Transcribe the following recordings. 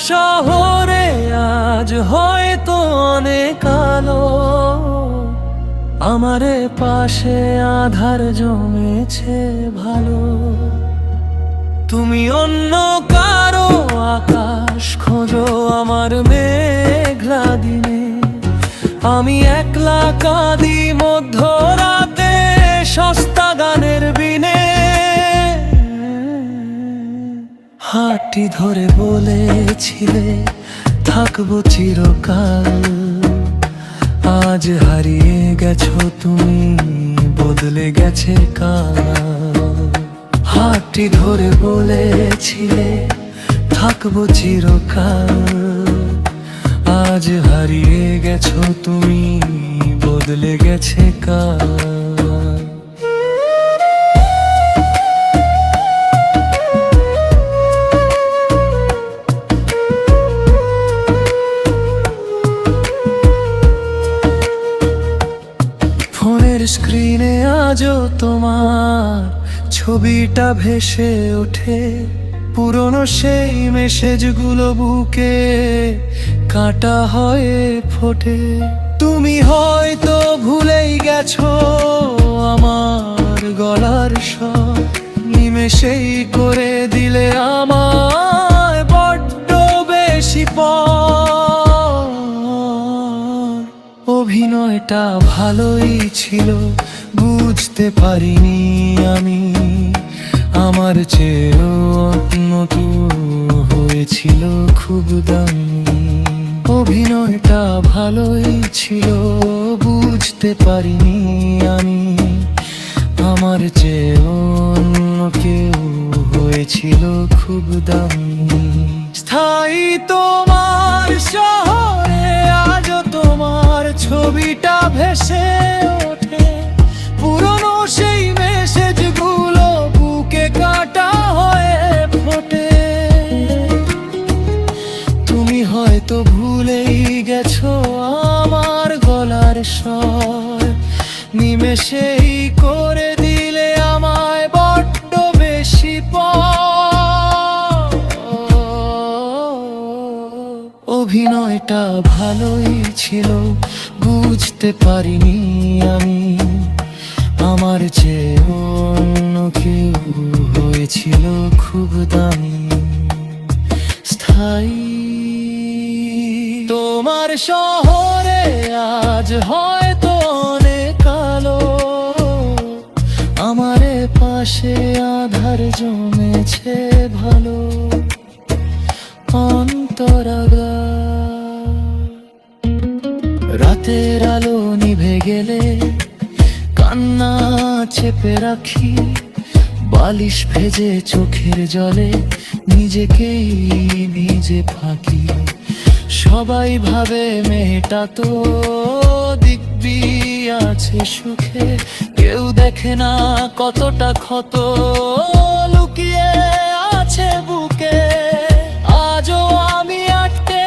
শহরে আজ হয়তো অনেক আলো, আমারে পাশে আধার জমেছে ভালো। তুমি অন্য কারো আকাশ খোঁজো আমার মেঘলা দিনে, আমি একলা কাঁদি মধ্যরাতে সস্তা গানের বিনে। হাতটি ধরে বলেছিলে থাকবো চিরকাল, আজ হারিয়ে গেছো তুমি, বদলে গেছে কাল। হাতটি ধরে বলেছিলে থাকবো চিরকাল, আজ হারিয়ে গেছো তুমি, বদলে গেছে কাল। ফোনের স্ক্রিনে আজও তোমার ছবিটা ভেসে ওঠে, পুরনো সেই মেসেজগুলো বুকে কাঁটা হয়ে ফোটে। তুমি হয়তো ভুলেই গেছো আমার গলার স্বর, নিমেষেই করে দিলে আমায় বড্ড বেশি পর। অভিনয়টা ভালোই ছিল, বুঝতে পারিনি আমি, আমার চেয়েও নতুন হয়েছিল খুব দামি। অভিনয়টা ভালোই ছিল, বুঝতে পারিনি আমি, আমার চেয়েও অন্য কেউ হয়েছিল খুব দামি। স্থায়ী তোমার শহরে আজও তোমার ছবিটা ভেসে ওঠে, পুরনো সেই মেসেজগুলো বুকে কাঁটা হয়ে ফোটে। তুমি হয়তো ভুলেই গেছো আমার গলার স্বর, নিমেষেই করে দিলে আমায় বড্ড বেশি পর। অভিনয়টা ভালোই ছিল, বুঝতে পারিনি আমি, আমার চেয়েও অন্য কেউ হয়েছিল খুব দামি। স্থায়ী তোমার শহরে আজ হয়তো অনেক আলো, আমারে পাশে আধার জমেছে ভালো। অন্তরাগা রাতের আলো নিভে গেলে কান্না চেপে রাখি, বালিশ ভেজে চোখের জলে নিজেকেই নিজে ফাঁকি। সবাই ভাবে মেয়েটা তো দিব্যি আছে সুখে, কেউ দেখে না কতটা ক্ষত লুকিয়ে আছে বুকে। আজও আমি আটকে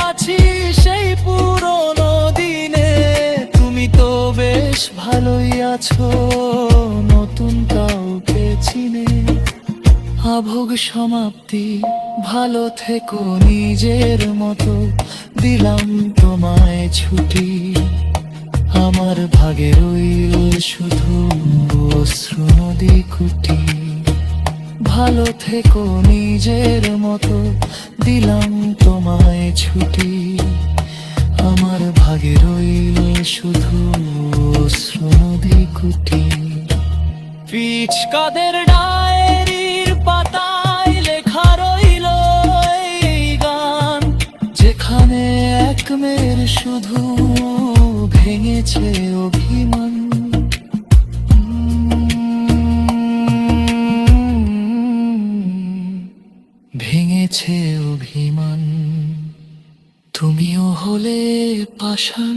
আছি সেই পুরনো দিনে, তুমি তো বেশ ভালোই আছো নতুন কাউকে চিনে। আভোগ সমাপ্তি, ভালো থেকো নিজের মতো, দিলাম তোমায় ছুটি। আমার ভাগে রইল শুধু অশ্রু নদী কুটি। ভালো থেকো নিজের মতো, দিলাম তোমায় ছুটি। আমার ভাগে রইল শুধু অশ্রু নদী কুটি। পিচ কাদের ডায়েরির পাতায় লেখা রইল এই গান, যেখানে এক মেয়ের শুধু ভেঙেছে অভিমান। ভেঙেছে অভিমান। তুমিও হলে পাষাণ।